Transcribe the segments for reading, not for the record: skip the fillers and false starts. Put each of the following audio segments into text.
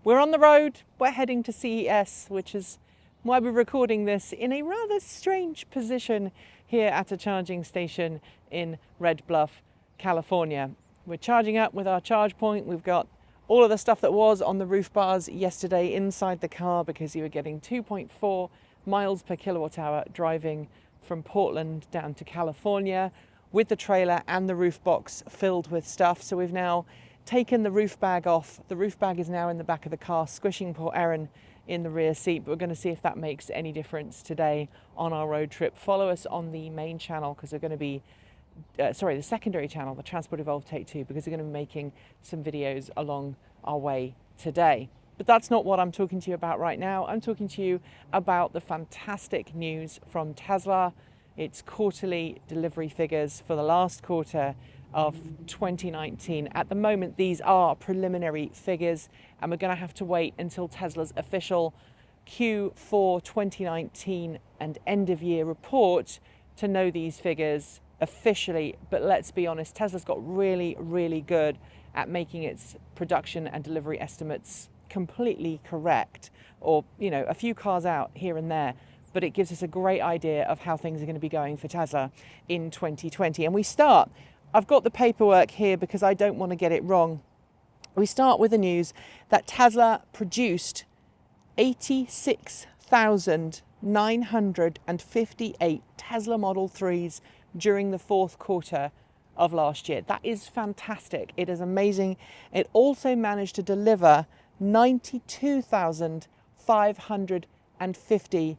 We're on the road, we're heading to CES, which is why we're recording this in a rather strange position here at a charging station in Red Bluff, California. We're charging up with our charge point. We've got all of the stuff that was on the roof bars yesterday inside the car because you were getting 2.4 miles per kilowatt hour driving from Portland down to California with the trailer and the roof box filled with stuff. So we've now taken the roof bag off. The roof bag is now in the back of the car, squishing poor Erin in the rear seat, but we're going to see if that makes any difference today on our road trip. Follow us on the main channel because we're going to be, the secondary channel, the Transport Evolved Take 2, because we're going to be making some videos along our way today. But that's not what I'm talking to you about right now. I'm talking to you about the fantastic news from Tesla, its quarterly delivery figures for the last quarter of 2019. At the moment, these are preliminary figures, and we're going to have to wait until Tesla's official Q4 2019 and end of year report to know these figures officially. But let's be honest, Tesla's got really, really good at making its production and delivery estimates completely correct, or, you know, a few cars out here and there. But it gives us a great idea of how things are going to be going for Tesla in 2020. And we start, I've got the paperwork here because I don't want to get it wrong. We start with the news that Tesla produced 86,958 Tesla Model 3s during the fourth quarter of last year. That is fantastic. It is amazing. It also managed to deliver 92,550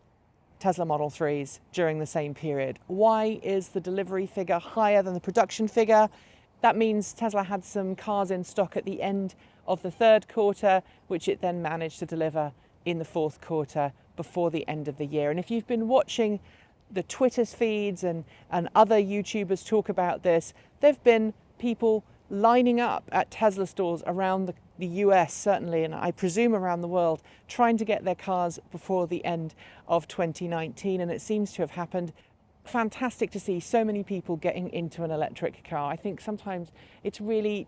Tesla Model 3s during the same period. Why is the delivery figure higher than the production figure? That means Tesla had some cars in stock at the end of the third quarter, which it then managed to deliver in the fourth quarter before the end of the year. And if you've been watching the Twitter feeds and other YouTubers talk about this, there have been people lining up at Tesla stores around the US, certainly, and I presume around the world, trying to get their cars before the end of 2019, and it seems to have happened. Fantastic to see so many people getting into an electric car. I think sometimes it's really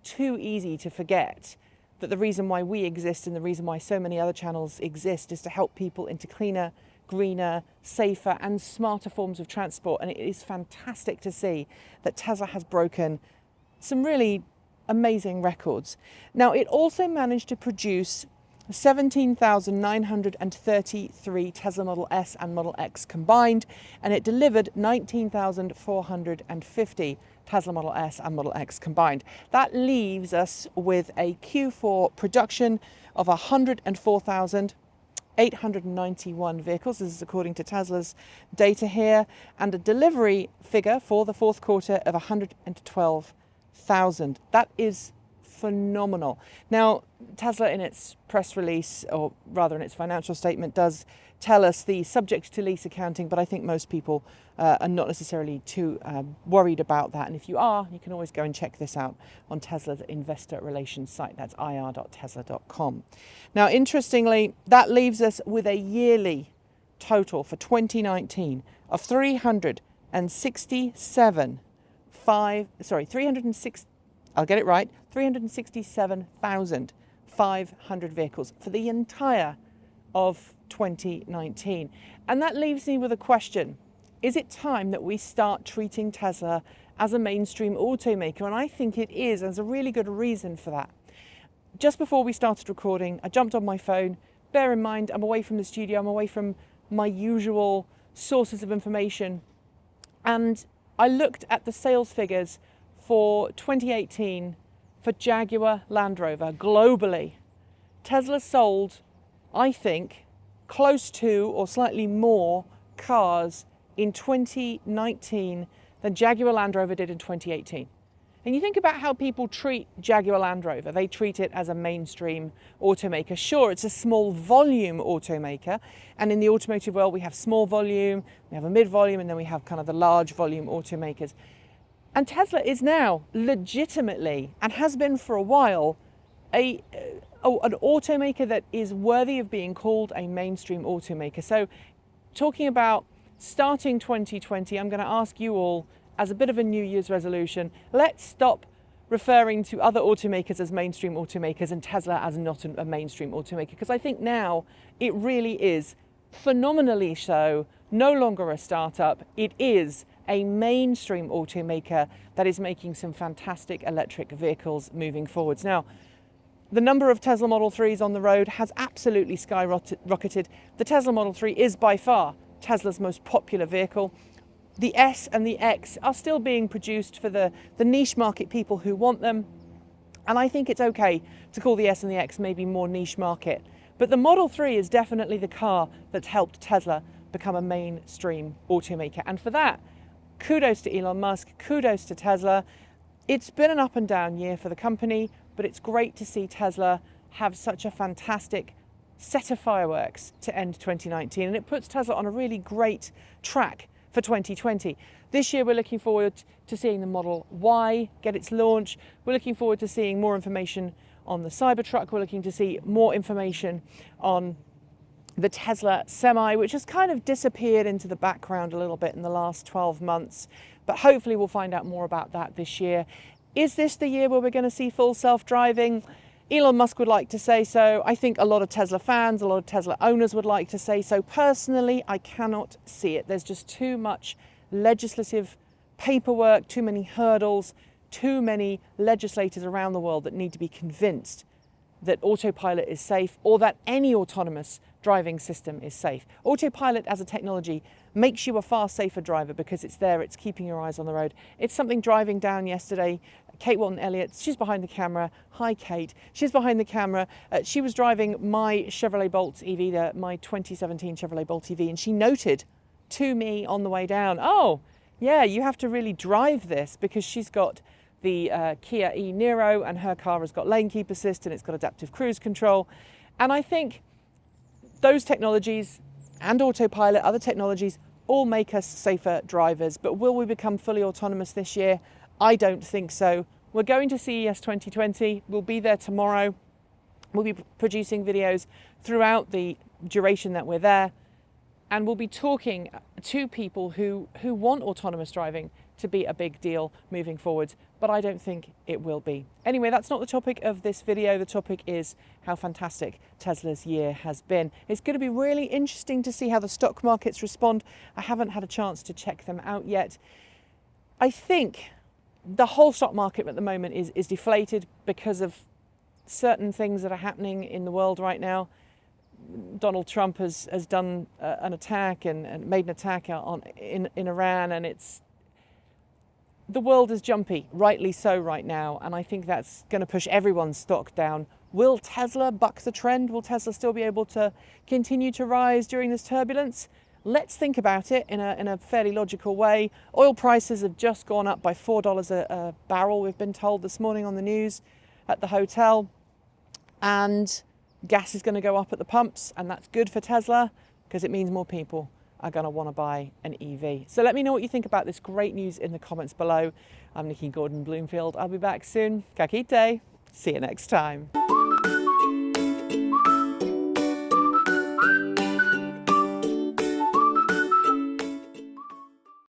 too easy to forget that the reason why we exist and the reason why so many other channels exist is to help people into cleaner, greener, safer and smarter forms of transport. And it is fantastic to see that Tesla has broken some really amazing records. Now, it also managed to produce 17,933 Tesla Model S and Model X combined, and it delivered 19,450 Tesla Model S and Model X combined. That leaves us with a Q4 production of 104,891 vehicles. This is according to Tesla's data here, and a delivery figure for the fourth quarter of 112,000. That is phenomenal. Now, Tesla in its press release, or rather in its financial statement, does tell us the subject to lease accounting, but I think most people are not necessarily too worried about that. And if you are, you can always go and check this out on Tesla's investor relations site. That's ir.tesla.com. Now, interestingly, that leaves us with a yearly total for 2019 of 367,500 vehicles for the entire of 2019. And that leaves me with a question. Is it time that we start treating Tesla as a mainstream automaker? And I think it is. There's a really good reason for that. Just before we started recording, I jumped on my phone. Bear in mind, I'm away from the studio. I'm away from my usual sources of information. And I looked at the sales figures for 2018 for Jaguar Land Rover globally. Tesla sold, I think, close to or slightly more cars in 2019 than Jaguar Land Rover did in 2018. And you think about how people treat Jaguar Land Rover. They treat it as a mainstream automaker. Sure, it's a small volume automaker. And in the automotive world, we have small volume, we have a mid volume, and then we have kind of the large volume automakers. And Tesla is now legitimately, and has been for a while, an automaker that is worthy of being called a mainstream automaker. So talking about starting 2020, I'm going to ask you all, as a bit of a New Year's resolution, let's stop referring to other automakers as mainstream automakers and Tesla as not a mainstream automaker, because I think now it really is phenomenally so, no longer a startup. It is a mainstream automaker that is making some fantastic electric vehicles moving forwards. Now, the number of Tesla Model 3s on the road has absolutely skyrocketed. The Tesla Model 3 is by far Tesla's most popular vehicle. The S and the X are still being produced for the niche market people who want them. And I think it's okay to call the S and the X maybe more niche market. But the Model 3 is definitely the car that's helped Tesla become a mainstream automaker. And for that, kudos to Elon Musk, kudos to Tesla. It's been an up and down year for the company, but it's great to see Tesla have such a fantastic set of fireworks to end 2019. And it puts Tesla on a really great track for 2020. This year we're looking forward to seeing the Model Y get its launch. We're looking forward to seeing more information on the Cybertruck. We're looking to see more information on the Tesla Semi, which has kind of disappeared into the background a little bit in the last 12 months. But hopefully we'll find out more about that this year. Is this the year where we're going to see full self-driving? Elon Musk would like to say so. I think a lot of Tesla fans, a lot of Tesla owners would like to say so. Personally, I cannot see it. There's just too much legislative paperwork, too many hurdles, too many legislators around the world that need to be convinced that autopilot is safe or that any autonomous driving system is safe. Autopilot as a technology makes you a far safer driver because it's there, it's keeping your eyes on the road. It's something driving down yesterday. Kate Walton-Elliott, she's behind the camera. Hi, Kate. She's behind the camera. She was driving my Chevrolet Bolt EV, my 2017 Chevrolet Bolt EV, and she noted to me on the way down, oh, yeah, you have to really drive this because she's got the Kia e-Niro and her car has got lane keep assist and it's got adaptive cruise control. And I think those technologies and autopilot, other technologies, all make us safer drivers. But will we become fully autonomous this year? I don't think so. We're going to CES 2020. We'll be there tomorrow. We'll be producing videos throughout the duration that we're there. And we'll be talking to people who want autonomous driving to be a big deal moving forward. But I don't think it will be. Anyway, that's not the topic of this video. The topic is how fantastic Tesla's year has been. It's going to be really interesting to see how the stock markets respond. I haven't had a chance to check them out yet. I think the whole stock market at the moment is deflated because of certain things that are happening in the world right now. Donald Trump has done an attack and made an attack in Iran, and the world is jumpy, rightly so right now, and I think that's going to push everyone's stock down. Will Tesla buck the trend? Will Tesla still be able to continue to rise during this turbulence? Let's think about it in a fairly logical way. Oil prices have just gone up by $4 a barrel, we've been told this morning on the news at the hotel. And gas is going to go up at the pumps, and that's good for Tesla because it means more people are going to want to buy an EV. So let me know what you think about this great news in the comments below. I'm Nikki Gordon-Bloomfield. I'll be back soon. Ka kite. See you next time.